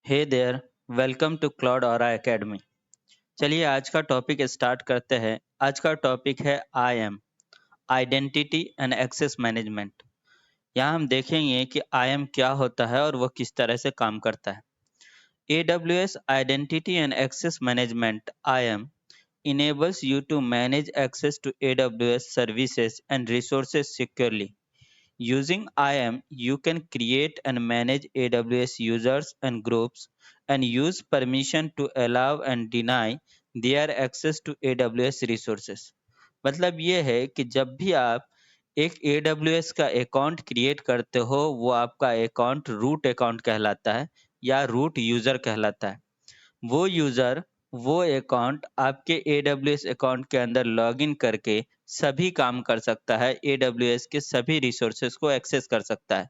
Hey there, welcome to cloud aura academy. चलिए आज का टॉपिक स्टार्ट करते हैं। आज का टॉपिक है IAM, identity and access management. यहाँ हम देखेंगे कि IAM क्या होता है और वह किस तरह से काम करता है। AWS Identity and Access Management (IAM) enables you to manage access to AWS services and resources securely. Using IAM, you can create and manage AWS users and groups and use permission to allow and deny their access to AWS resources। मतलब ये है कि जब भी आप एक AWS का account create करते हो, वो आपका अकाउंट रूट अकाउंट कहलाता है या रूट यूज़र कहलाता है। वो यूज़र वो अकाउंट आपके AWS अकाउंट के अंदर लॉगिन करके सभी काम कर सकता है, AWS के सभी रिसोर्सेज को एक्सेस कर सकता है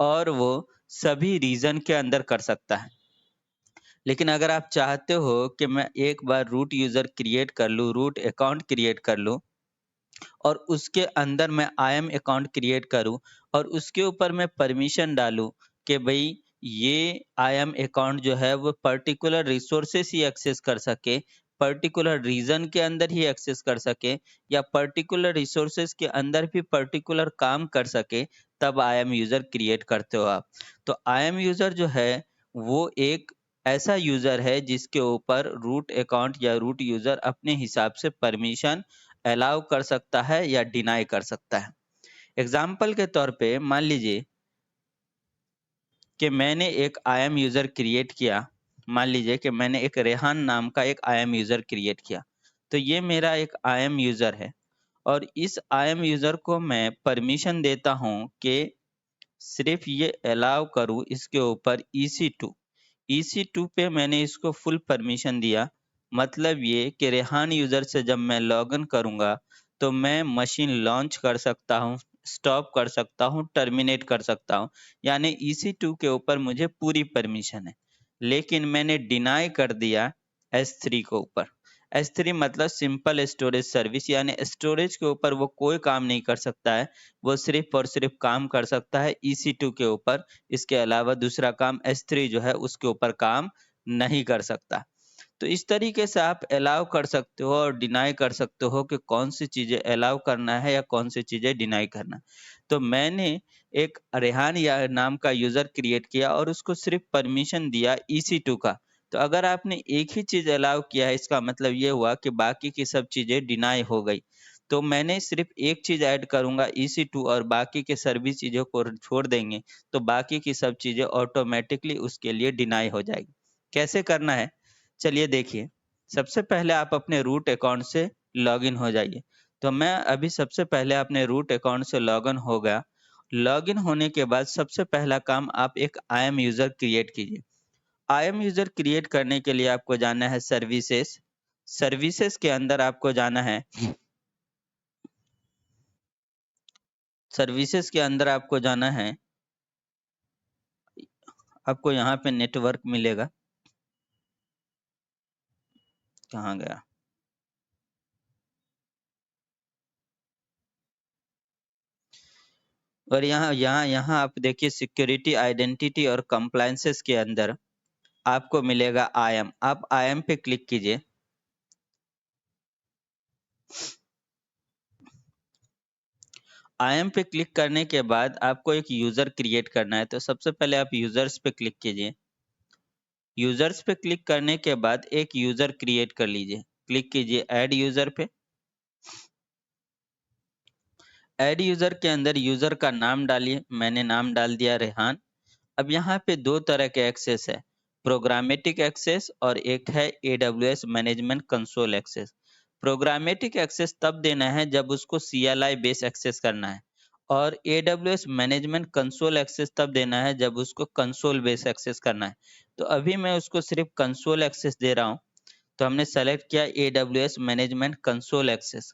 और वो सभी रीजन के अंदर कर सकता है। लेकिन अगर आप चाहते हो कि मैं एक बार रूट यूज़र क्रिएट कर लूँ, रूट अकाउंट क्रिएट कर लूँ और उसके अंदर मैं IAM अकाउंट क्रिएट करूँ और उसके ऊपर मैं परमिशन डालूँ कि भई ये IAM अकाउंट जो है वो पर्टिकुलर रिसोर्सेस ही एक्सेस कर सके, पर्टिकुलर रीजन के अंदर ही एक्सेस कर सके या पर्टिकुलर रिसोर्सेस के अंदर भी पर्टिकुलर काम कर सके, तब IAM यूज़र क्रिएट करते हो आप। तो IAM यूज़र जो है वो एक ऐसा यूज़र है जिसके ऊपर रूट अकाउंट या रूट यूज़र अपने हिसाब से परमिशन अलाउ कर सकता है या डिनाई कर सकता है। एग्जाम्पल के तौर पे मान लीजिए कि मैंने एक IAM यूज़र क्रिएट किया। मान लीजिए कि मैंने एक रेहान नाम का एक IAM यूज़र क्रिएट किया। तो ये मेरा एक IAM यूज़र है और इस IAM यूज़र को मैं परमिशन देता हूँ कि सिर्फ़ ये अलाउ करूँ इसके ऊपर EC2। EC2 पे मैंने इसको फुल परमिशन दिया। मतलब ये कि रेहान यूज़र से जब मैं लॉगिन करूँगा, तो मैं मशीन लॉन्च कर सकता हूँ, स्टॉप कर सकता हूँ, टर्मिनेट कर सकता हूँ। यानी EC2 के ऊपर मुझे पूरी परमिशन है। लेकिन मैंने डिनाई कर दिया S3 के ऊपर। S3 मतलब सिंपल स्टोरेज सर्विस, यानी स्टोरेज के ऊपर वो कोई काम नहीं कर सकता है। वो सिर्फ़ और सिर्फ़ काम कर सकता है EC2 के ऊपर। इसके अलावा दूसरा काम S3 जो है उसके ऊपर काम नहीं कर सकता। तो इस तरीके से आप अलाउ कर सकते हो और डिनाई कर सकते हो कि कौन सी चीज़ें अलाउ करना है या कौन सी चीज़ें डिनाई करना है। तो मैंने एक रेहान या नाम का यूज़र क्रिएट किया और उसको सिर्फ़ परमिशन दिया EC2 का। तो अगर आपने एक ही चीज़ अलाउ किया है, इसका मतलब ये हुआ कि बाकी की सब चीज़ें डिनाई हो गई। तो मैंने सिर्फ़ एक चीज़ ऐड करूँगा EC2 और बाकी के सभी चीज़ों को छोड़ देंगे, तो बाकी की सब चीज़ें ऑटोमैटिकली उसके लिए डिनाई हो जाएगी। कैसे करना है? चलिए देखिए। सबसे पहले आप अपने रूट अकाउंट से लॉगिन हो जाइए। तो मैं अभी सबसे पहले अपने रूट अकाउंट से लॉगिन हो गया। लॉगिन होने के बाद सबसे पहला काम आप एक IAM यूज़र क्रिएट कीजिए। IAM यूज़र क्रिएट करने के लिए आपको जाना है सर्विसेज़। सर्विसेज़ के अंदर आपको जाना है। सर्विसेज़ के अंदर आपको जाना है। आपको यहाँ पे नेटवर्क मिलेगा। कहाँ गया? और यहाँ यहाँ यहाँ आप देखिए सिक्योरिटी, आइडेंटिटी और कंप्लायंसेस के अंदर आपको मिलेगा IAM। आप IAM पे क्लिक कीजिए। IAM पे क्लिक करने के बाद आपको एक यूज़र क्रिएट करना है। तो सबसे पहले आप यूज़र्स पे क्लिक कीजिए। यूज़र्स पे क्लिक करने के बाद एक यूज़र क्रिएट कर लीजिए। क्लिक कीजिए ऐड यूज़र पे। ऐड यूज़र के अंदर यूज़र का नाम डालिए। मैंने नाम डाल दिया रेहान। अब यहाँ पे 2 तरह के एक्सेस है, प्रोग्रामेटिक एक्सेस और एक है AWS management console access. Programmatic access तब देना है जब उसको CLI बेस एक्सेस करना है और AWS मैनेजमेंट कंसोल एक्सेस तब देना है जब उसको कंसोल बेस एक्सेस करना है। तो अभी मैं उसको सिर्फ कंसोल एक्सेस दे रहा हूँ। तो हमने सेलेक्ट किया AWS मैनेजमेंट कंसोल एक्सेस।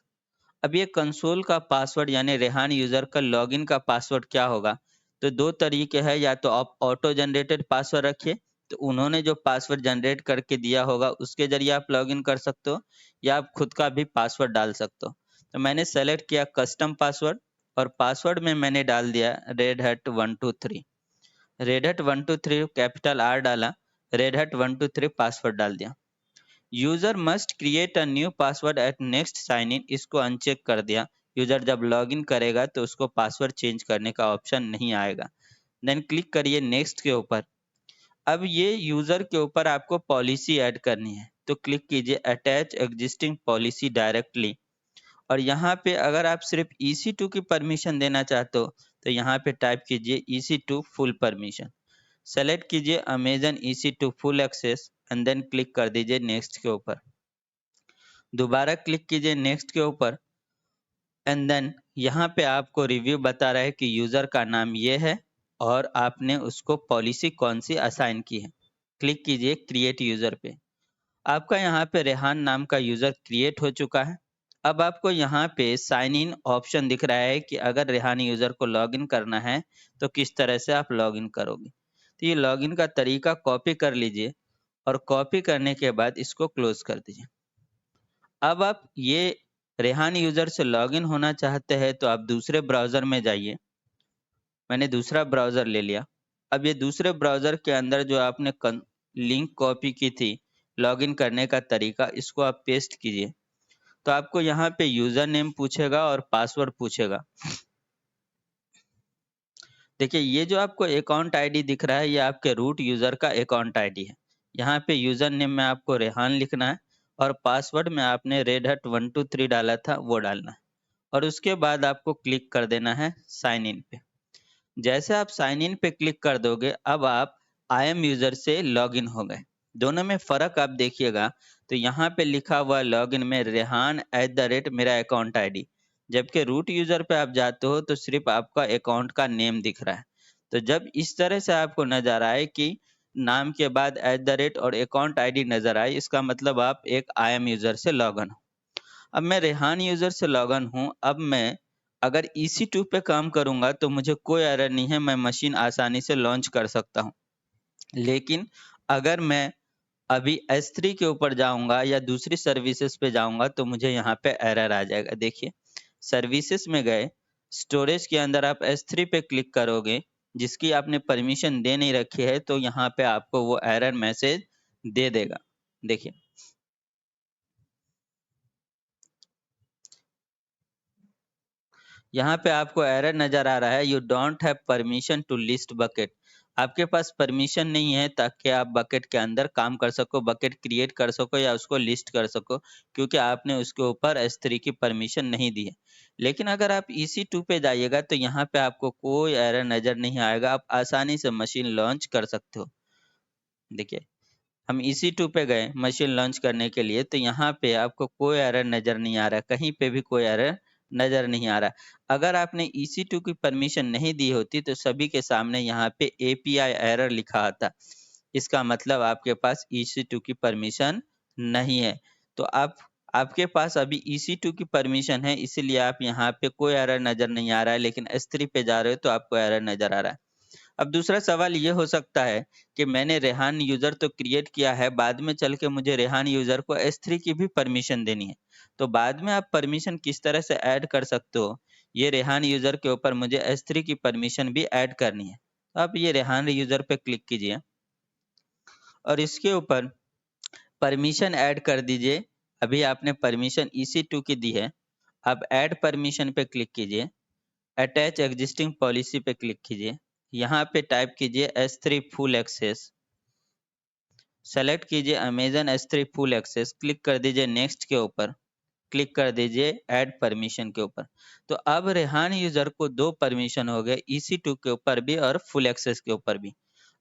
अब ये कंसोल का पासवर्ड यानी रेहान यूज़र का लॉगिन का पासवर्ड क्या होगा? तो 2 तरीके हैं, या तो आप ऑटो जनरेटेड पासवर्ड रखिए, तो उन्होंने जो पासवर्ड जनरेट करके दिया होगा उसके ज़रिए आप लॉगिन कर सकते हो या आप खुद का भी पासवर्ड डाल सकते हो। तो मैंने सेलेक्ट किया कस्टम पासवर्ड और पासवर्ड में मैंने डाल दिया red hat 123। Red hat 123 capital R डाला। redhat123 पासवर्ड डाल दिया। User must create a new password at next sign in, इसको अनचेक कर दिया। यूजर जब लॉगिन करेगा तो उसको पासवर्ड चेंज करने का ऑप्शन नहीं आएगा। देन क्लिक करिए नेक्स्ट के ऊपर। अब ये यूजर के ऊपर आपको पॉलिसी ऐड करनी है, तो क्लिक कीजिए अटैच एग्जिस्टिंग पॉलिसी डायरेक्टली। और यहाँ पे अगर आप सिर्फ EC2 की परमिशन देना चाहते हो तो यहाँ पे टाइप कीजिए EC2 फुल परमिशन। सेलेक्ट कीजिए Amazon EC2 full access and then click कर दीजिए नेक्स्ट के ऊपर। दोबारा क्लिक कीजिए नेक्स्ट के ऊपर एंड देन यहाँ पे आपको रिव्यू बता रहा है कि यूज़र का नाम ये है और आपने उसको पॉलिसी कौन सी असाइन की है। क्लिक कीजिए क्रिएट यूज़र पे। आपका यहाँ पे रेहान नाम का यूज़र क्रिएट हो चुका है। अब आपको यहाँ पे साइन इन ऑप्शन दिख रहा है कि अगर रेहान यूज़र को लॉगिन करना है तो किस तरह से आप लॉगिन करोगे। तो ये लॉगिन का तरीका कॉपी कर लीजिए और कॉपी करने के बाद इसको क्लोज कर दीजिए। अब आप ये रेहान यूज़र से लॉगिन होना चाहते हैं तो आप दूसरे ब्राउज़र में जाइए। मैंने दूसरा ब्राउज़र ले लिया। अब ये दूसरे ब्राउज़र के अंदर जो आपने लिंक कॉपी की थी लॉगिन करने का तरीका, इसको आप पेस्ट कीजिए। तो आपको यहाँ पे यूज़र नेम पूछेगा और पासवर्ड पूछेगा। देखिए ये जो आपको अकाउंट आईडी दिख रहा है ये आपके रूट यूज़र का अकाउंट आईडी है। यहाँ पे यूज़र नेम में आपको रेहान लिखना है और पासवर्ड में आपने redhat123 डाला था वो डालना है। और उसके बाद आपको क्लिक कर देना है साइन इन पे। जैसे आप साइन इन पे क्लिक कर दोगे अब आप आई एम यूज़र से लॉगिन हो गए। दोनों में फ़र्क आप देखिएगा तो यहाँ पे लिखा हुआ लॉगिन में रेहान @ मेरा अकाउंट आईडी, जबकि रूट यूज़र पे आप जाते हो तो सिर्फ आपका अकाउंट का नेम दिख रहा है। तो जब इस तरह से आपको नज़र आए कि नाम के बाद @ और अकाउंट आईडी नज़र आए, इसका मतलब आप एक आई एम यूज़र से लॉगिन हो। अब मैं रेहान यूज़र से लॉगिन हूँ। अब मैं अगर EC2 पे काम करूँगा तो मुझे कोई एरर नहीं है, मैं मशीन आसानी से लॉन्च कर सकता हूँ। लेकिन अगर मैं अभी S3 के ऊपर जाऊँगा या दूसरी सर्विसेज़ पे जाऊँगा तो मुझे यहाँ पे एरर आ जाएगा। देखिए, सर्विसेज़ में गए, स्टोरेज के अंदर आप S3 पे क्लिक करोगे, जिसकी आपने परमिशन दे नहीं रखी है, तो यहाँ पे आपको वो एरर मैसेज दे देगा। देखिए। यहाँ पे आपको एरर नज़र आ रहा है, you don't have permission to list bucket. आपके पास परमिशन नहीं है ताकि आप बकेट के अंदर काम कर सको, बकेट क्रिएट कर सको या उसको लिस्ट कर सको, क्योंकि आपने उसके ऊपर S3 की परमिशन नहीं दी है। लेकिन अगर आप EC2 पे जाइएगा तो यहाँ पे आपको कोई एरर नज़र नहीं आएगा, आप आसानी से मशीन लॉन्च कर सकते हो। देखिए, हम EC2 पे गए मशीन लॉन्च करने के लिए तो यहाँ पे आपको कोई एरर नज़र नहीं आ रहा है, कहीं पे भी कोई एरर नज़र नहीं आ रहा है। अगर आपने EC2 की परमिशन नहीं दी होती तो सभी के सामने यहाँ पे API एरर लिखा आता। इसका मतलब आपके पास EC2 की परमिशन नहीं है। तो आपके पास अभी EC2 की परमिशन है, इसीलिए आप यहाँ पे कोई एरर नज़र नहीं आ रहा है, लेकिन S3 पे जा रहे हो तो आपको एरर नज़र आ रहा है। अब दूसरा सवाल ये हो सकता है कि मैंने रेहान यूज़र तो क्रिएट किया है, बाद में चल के मुझे रेहान यूज़र को S3 की भी परमिशन देनी है। तो बाद में आप परमिशन किस तरह से ऐड कर सकते हो? ये रेहान यूज़र के ऊपर मुझे S3 की परमिशन भी ऐड करनी है। तो आप ये रेहान यूज़र पे क्लिक कीजिए और इसके ऊपर परमिशन ऐड कर दीजिए। अभी आपने परमिशन EC2 की दी है। अब ऐड परमिशन पे क्लिक कीजिए, अटैच एक्जिस्टिंग पॉलिसी पे क्लिक कीजिए। यहाँ पे टाइप कीजिए S3 फुल एक्सेस। सेलेक्ट कीजिए Amazon S3 full access, click कर दीजिए नेक्स्ट के ऊपर, क्लिक कर दीजिए ऐड परमिशन के ऊपर। तो अब रेहान यूज़र को 2 परमिशन हो गए, EC2 के ऊपर भी और फुल एक्सेस के ऊपर भी।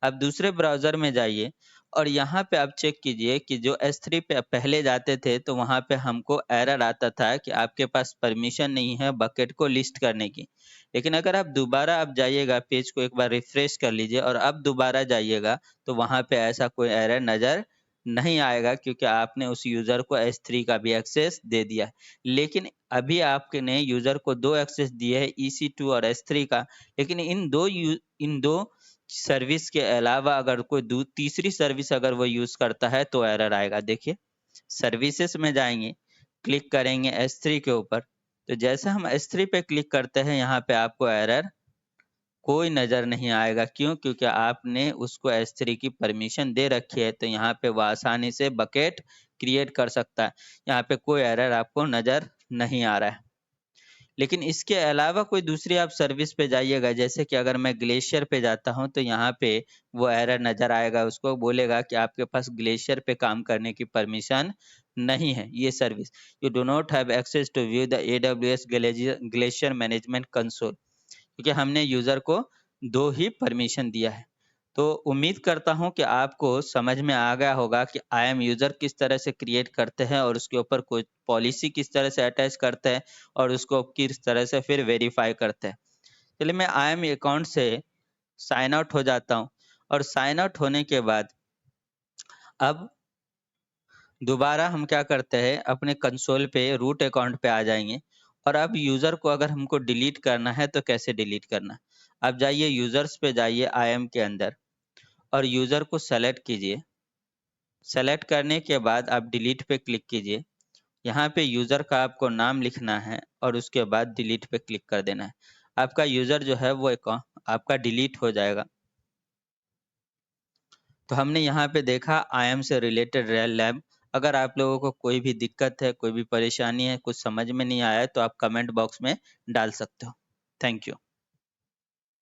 अब दूसरे ब्राउज़र में जाइए और यहाँ पे आप चेक कीजिए कि जो S3 पे आप पहले जाते थे तो वहाँ पे हमको एरर आता था कि आपके पास परमिशन नहीं है बकेट को लिस्ट करने की। लेकिन अगर आप दोबारा आप जाइएगा, पेज को एक बार रिफ्रेश कर लीजिए और अब दोबारा जाइएगा तो वहाँ पे ऐसा कोई एरर नज़र नहीं आएगा, क्योंकि आपने उस यूज़र को S3 का भी एक्सेस दे दिया है। लेकिन अभी आपने यूज़र को 2 एक्सेस दिए हैं, EC2 और S3 का, लेकिन इन 2 सर्विस के अलावा अगर कोई तीसरी सर्विस अगर वो यूज़ करता है तो एरर आएगा। देखिए, सर्विसेज में जाएँगे, क्लिक करेंगे S3 के ऊपर, तो जैसे हम S3 पे क्लिक करते हैं यहाँ पे आपको एरर कोई नज़र नहीं आएगा। क्यों? क्योंकि आपने उसको S3 की परमिशन दे रखी है, तो यहाँ पे वो आसानी से बकेट क्रिएट कर सकता है। यहाँ पे कोई एरर आपको नज़र नहीं आ रहा है। लेकिन इसके अलावा कोई दूसरी आप सर्विस पे जाइएगा, जैसे कि अगर मैं ग्लेशियर पे जाता हूँ, तो यहाँ पे वो एरर नज़र आएगा, उसको बोलेगा कि आपके पास ग्लेशियर पे काम करने की परमिशन नहीं है, ये service. You do not have access to view the AWS Glacier management console. क्योंकि हमने यूज़र को 2 ही परमिशन दिया है। तो उम्मीद करता हूँ कि आपको समझ में आ गया होगा कि IAM यूज़र किस तरह से क्रिएट करते हैं और उसके ऊपर कोई पॉलिसी किस तरह से अटैच करते हैं और उसको किस तरह से फिर वेरीफ़ाई करते हैं। चलिए मैं IAM अकाउंट से साइन आउट हो जाता हूँ और साइन आउट होने के बाद अब दोबारा हम क्या करते हैं, अपने कंसोल पे रूट अकाउंट पे आ जाएँगे और अब यूज़र को अगर हमको डिलीट करना है तो कैसे डिलीट करना है? आप जाइए यूज़र्स पे जाइए IAM के अंदर और यूज़र को सेलेक्ट कीजिए। सेलेक्ट करने के बाद आप डिलीट पे क्लिक कीजिए। यहाँ पे यूज़र का आपको नाम लिखना है और उसके बाद डिलीट पे क्लिक कर देना है। आपका यूज़र जो है वो आपका डिलीट हो जाएगा। तो हमने यहाँ पे देखा IAM से रिलेटेड रेल लैब। अगर आप लोगों को कोई भी दिक्कत है, कोई भी परेशानी है, कुछ समझ में नहीं आया है, तो आप कमेंट बॉक्स में डाल सकते हो। Thank you.